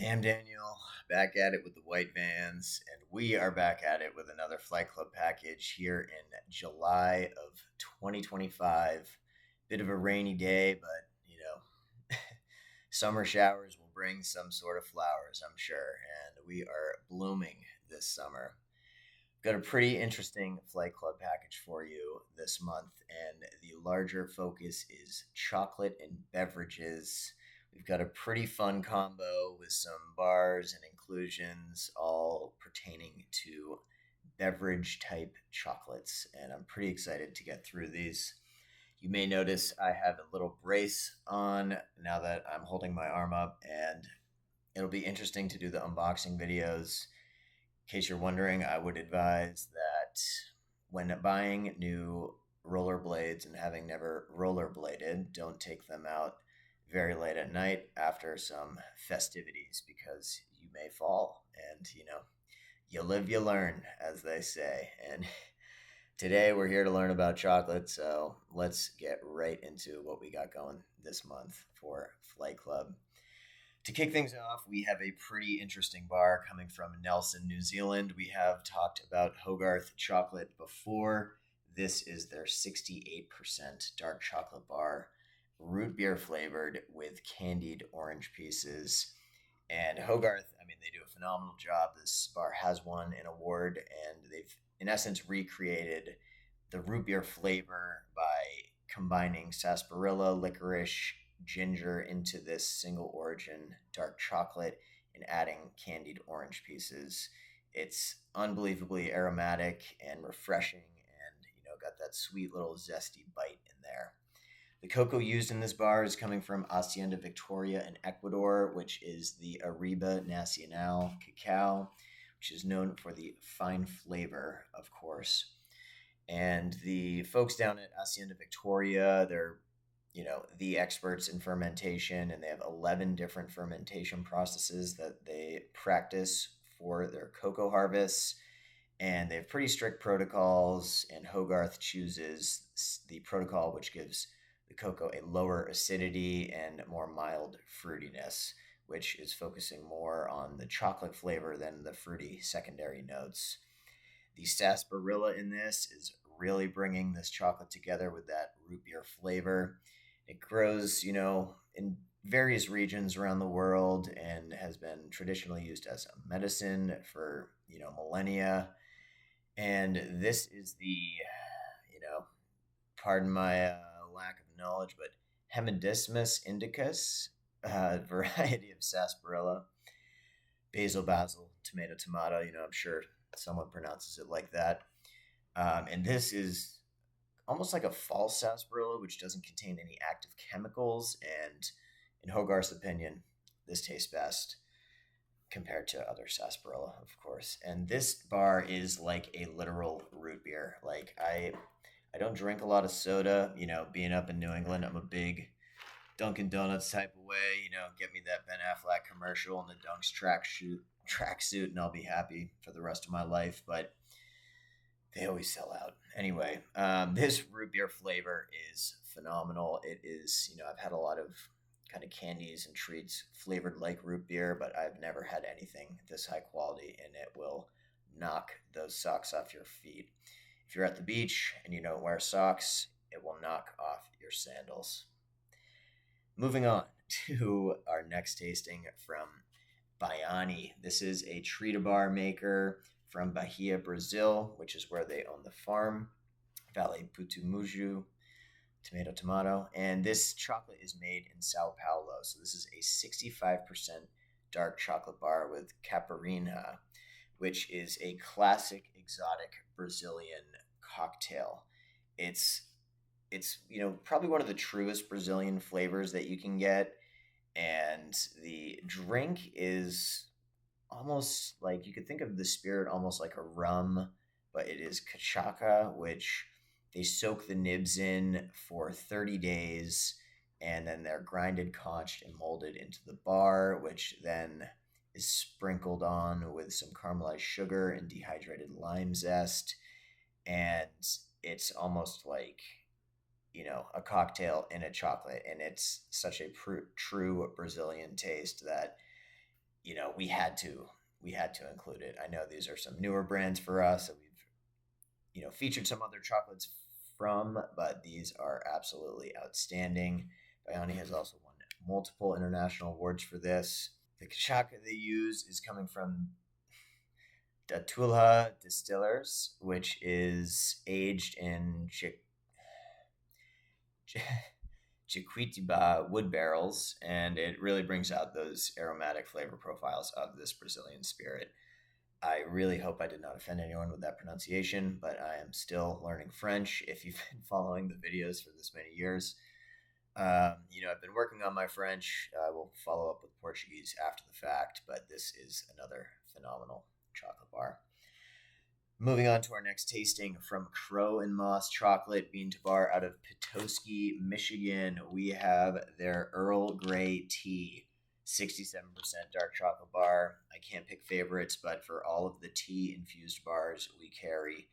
Damn Daniel, back at it with the white vans, and we are back at it with another Flight Club package here in July of 2025. Bit of a rainy day, but summer showers will bring some sort of flowers, I'm sure, and we are blooming this summer. Got a pretty interesting Flight Club package for you this month, and the larger focus is chocolate and beverages. We've got a pretty fun combo with some bars and inclusions, all pertaining to beverage type chocolates, and I'm pretty excited to get through these. You may notice I have a little brace on now that I'm holding my arm up, and it'll be interesting to do the unboxing videos. In case you're wondering, I would advise that when buying new rollerblades and having never rollerbladed, don't take them out very late at night after some festivities because you may fall. And, you live, you learn, as they say. And today we're here to learn about chocolate. So let's get right into what we got going this month for Flight Club. To kick things off, we have a pretty interesting bar coming from Nelson, New Zealand. We have talked about Hogarth chocolate before. This is their 68% dark chocolate bar, root beer flavored with candied orange pieces. And Hogarth, I mean, they do a phenomenal job. This bar has won an award, and they've, in essence, recreated the root beer flavor by combining sarsaparilla, licorice, ginger into this single origin dark chocolate and adding candied orange pieces. It's unbelievably aromatic and refreshing and got that sweet little zesty bite in there. The cocoa used in this bar is coming from Hacienda Victoria in Ecuador, which is the Ariba Nacional cacao, which is known for the fine flavor, of course. And the folks down at Hacienda Victoria, they're the experts in fermentation, and they have 11 different fermentation processes that they practice for their cocoa harvests. And they have pretty strict protocols, and Hogarth chooses the protocol which gives the cocoa a lower acidity and more mild fruitiness, which is focusing more on the chocolate flavor than the fruity secondary notes. The sarsaparilla in this is really bringing this chocolate together with that root beer flavor. It grows, in various regions around the world and has been traditionally used as a medicine for, millennia. And this is the, pardon my lack of knowledge, but Hemidismus indicus, variety of sarsaparilla, basil, tomato. I'm sure someone pronounces it like that. And this is almost like a false sarsaparilla, which doesn't contain any active chemicals. And in Hogarth's opinion, this tastes best compared to other sarsaparilla, of course. And this bar is like a literal root beer. Like I don't drink a lot of soda. Being up in New England, I'm a big Dunkin' Donuts type of way. Get me that Ben Affleck commercial and the Dunks tracksuit, and I'll be happy for the rest of my life. But they always sell out. Anyway, this root beer flavor is phenomenal. It is, I've had a lot of kind of candies and treats flavored like root beer, but I've never had anything this high quality, and it will knock those socks off your feet. If you're at the beach and you don't wear socks, it will knock off your sandals. Moving on to our next tasting from Baiani. This is a Trita bar maker from Bahia, Brazil, which is where they own the farm, Vale Putumuju, tomato. And this chocolate is made in Sao Paulo. So this is a 65% dark chocolate bar with caipirinha, which is a classic exotic Brazilian cocktail. It's probably one of the truest Brazilian flavors that you can get, and the drink is almost like you could think of the spirit almost like a rum, but it is cachaca, which they soak the nibs in for 30 days, and then they're grinded, conched, and molded into the bar, which then is sprinkled on with some caramelized sugar and dehydrated lime zest. And it's almost like, a cocktail in a chocolate. And it's such a true Brazilian taste that, we had to include it. I know these are some newer brands for us that we've featured some other chocolates from, but these are absolutely outstanding. Biani has also won multiple international awards for this. The chocolate they use is coming from Datulha Distillers, which is aged in Chiquitiba wood barrels, and it really brings out those aromatic flavor profiles of this Brazilian spirit. I really hope I did not offend anyone with that pronunciation, but I am still learning French. If you've been following the videos for this many years, I've been working on my French. I will follow up with Portuguese after the fact, but this is another phenomenal chocolate bar. Moving on to our next tasting from Crow and Moss Chocolate Bean to Bar out of Petoskey, Michigan. We have their Earl Grey Tea, 67% dark chocolate bar. I can't pick favorites, but for all of the tea infused bars we carry,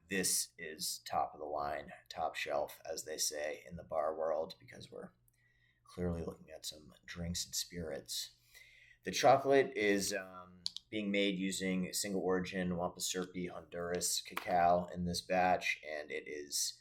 this is top of the line, top shelf, as they say in the bar world, because we're clearly looking at some drinks and spirits. The chocolate is being made using single origin Wampasirpi Honduras cacao in this batch, and it is,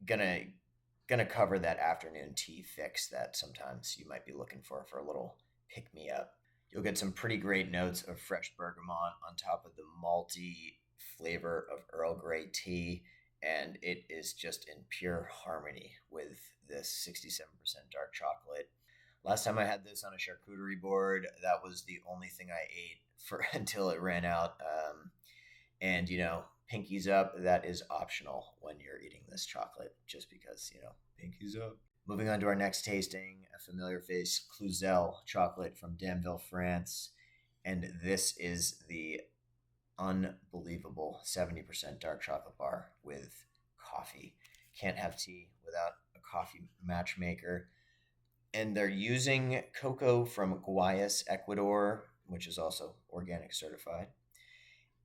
gonna cover that afternoon tea fix that sometimes you might be looking for a little pick me up. You'll get some pretty great notes of fresh bergamot on top of the malty flavor of Earl Grey tea, and it is just in pure harmony with this 67% dark chocolate. Last time I had this on a charcuterie board, that was the only thing I ate for until it ran out. And pinkies up, that is optional when you're eating this chocolate, just because pinkies up. Moving on to our next tasting, a familiar face, Cluzel chocolate from Danville, France, and this is the unbelievable 70% dark chocolate bar with coffee. Can't have tea without a coffee matchmaker. And they're using cocoa from Guayas, Ecuador, which is also organic certified.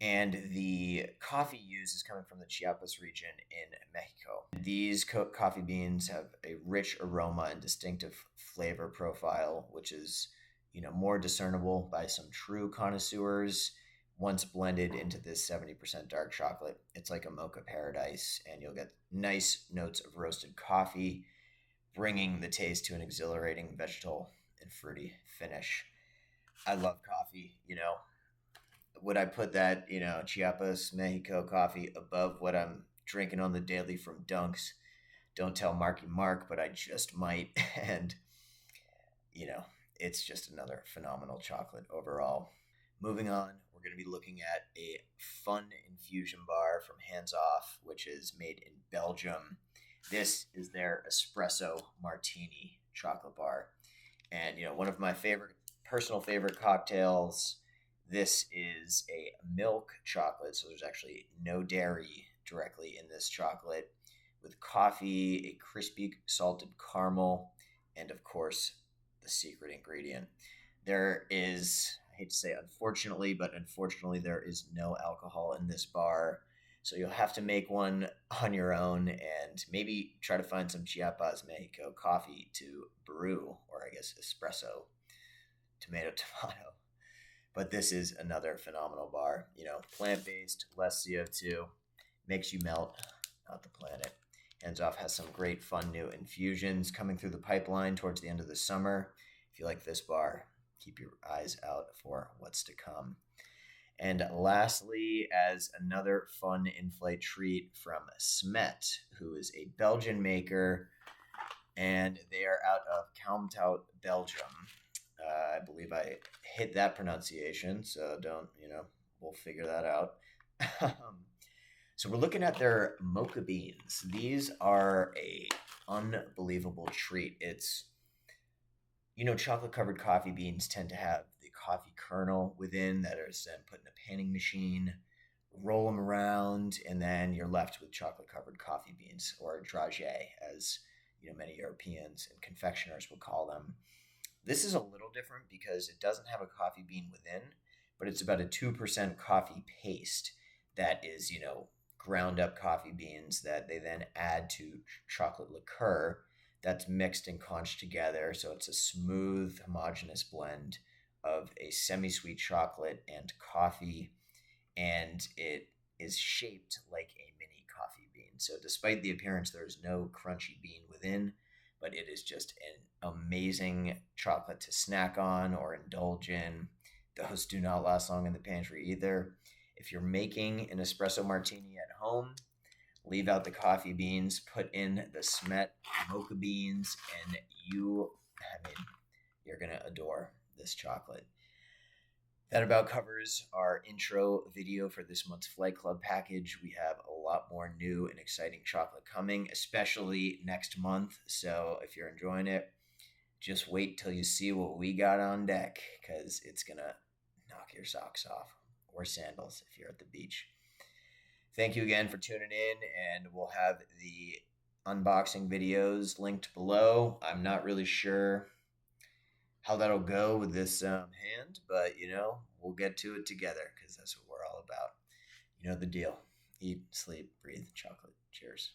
And the coffee used is coming from the Chiapas region in Mexico. These coffee beans have a rich aroma and distinctive flavor profile, which is, more discernible by some true connoisseurs. Once blended into this 70% dark chocolate, it's like a mocha paradise, and you'll get nice notes of roasted coffee, bringing the taste to an exhilarating vegetal and fruity finish. I love coffee, Would I put that, Chiapas, Mexico coffee above what I'm drinking on the daily from Dunks? Don't tell Marky Mark, but I just might. And, it's just another phenomenal chocolate overall. Moving on, we're going to be looking at a fun infusion bar from Hands Off, which is made in Belgium. This is their espresso martini chocolate bar. And, one of my personal favorite cocktails. This is a milk chocolate, so there's actually no dairy directly in this chocolate, with coffee, a crispy salted caramel, and of course, the secret ingredient. There is, I hate to say unfortunately, but unfortunately there is no alcohol in this bar. So you'll have to make one on your own and maybe try to find some Chiapas, Mexico coffee to brew, or I guess espresso, tomato. But this is another phenomenal bar. Plant-based, less CO2, makes you melt out the planet. Hands Off has some great fun new infusions coming through the pipeline towards the end of the summer. If you like this bar, keep your eyes out for what's to come. And lastly, as another fun in-flight treat from Smet, who is a Belgian maker, and they are out of Kalmthout, Belgium. I believe I hit that pronunciation, so don't, we'll figure that out. So we're looking at their mocha beans. These are a unbelievable treat. It's, chocolate-covered coffee beans tend to have the coffee kernel within that is then put in a panning machine, roll them around, and then you're left with chocolate-covered coffee beans, or dragée, as many Europeans and confectioners would call them. This is a little different because it doesn't have a coffee bean within, but it's about a 2% coffee paste that is, ground up coffee beans that they then add to chocolate liqueur that's mixed and conched together. So it's a smooth, homogeneous blend of a semi-sweet chocolate and coffee, and it is shaped like a mini coffee bean. So despite the appearance, there's no crunchy bean within, but it is just an amazing chocolate to snack on or indulge in. Those do not last long in the pantry either. If you're making an espresso martini at home, leave out the coffee beans, put in the Smet mocha beans, and I mean, you're going to adore this chocolate. That about covers our intro video for this month's Flight Club package. We have a lot more new and exciting chocolate coming, especially next month. So if you're enjoying it, just wait till you see what we got on deck, because it's going to knock your socks off, or sandals if you're at the beach. Thank you again for tuning in, and we'll have the unboxing videos linked below. I'm not really sure how that'll go with this hand, but we'll get to it together, because that's what we're all about. You know the deal. Eat, sleep, breathe chocolate. Cheers.